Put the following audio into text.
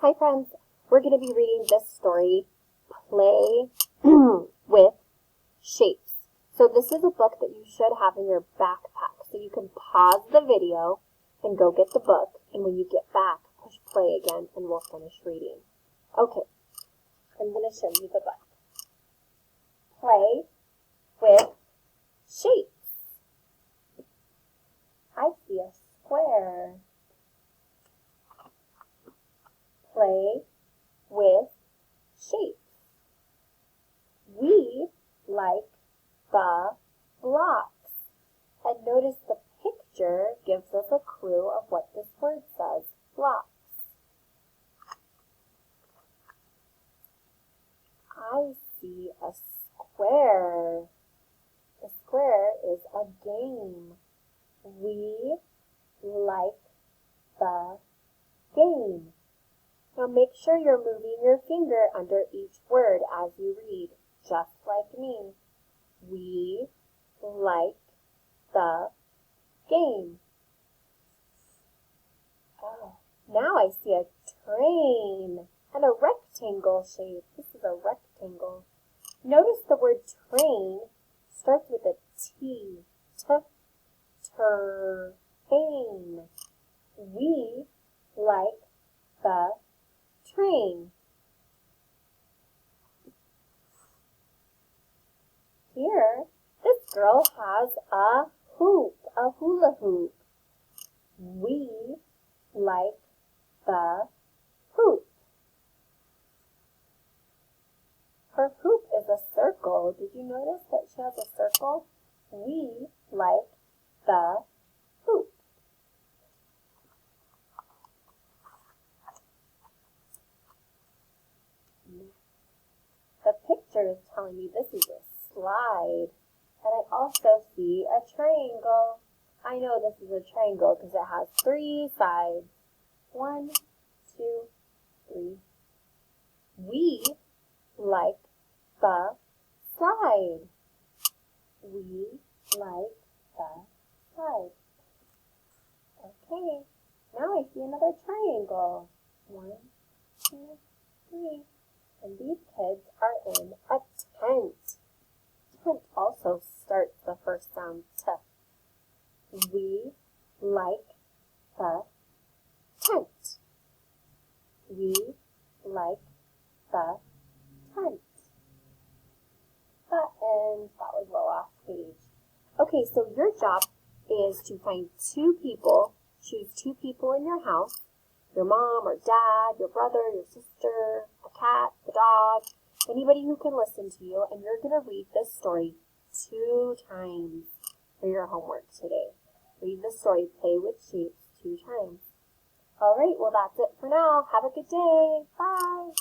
Hi friends, we're going to be reading this story, Play with Shapes. So this is a book that you should have in your backpack. So you can pause the video and go get the book. And when you get back, push play again and we'll finish reading. Okay, I'm going to show you the book. Play with Shapes. I see a square. Play with shapes. We like the blocks. And notice the picture gives us a clue of what this word says, blocks. I see a square. A square is a game. We like the game. Now make sure you're moving your finger under each word as you read, just like me. We like the game. Oh, now I see a train and a rectangle shape. This is a rectangle. Notice the word train starts with a T. Train. We like the train. Here, this girl has a hoop, a hula hoop. We like the hoop. Her hoop is a circle. Did you notice that she has a circle? We like the hoop. The picture is telling me this is a slide. And I also see a triangle. I know this is a triangle because it has 3 sides. 1, 2, 3. We like the slide. We like the slide. Okay, now I see another triangle. 1, 2, 3. And these kids are in a tent. Tent also starts the first sound T. We like the tent. We like the tent. And that was the last page. Okay, so your job is to find 2 people, choose 2 people in your house, your mom or dad, your brother, your sister, a cat, a dog, anybody who can listen to you, and you're going to read this story 2 times for your homework today. Read the story, Play with Shapes 2 times. All right, well, that's it for now. Have a good day. Bye.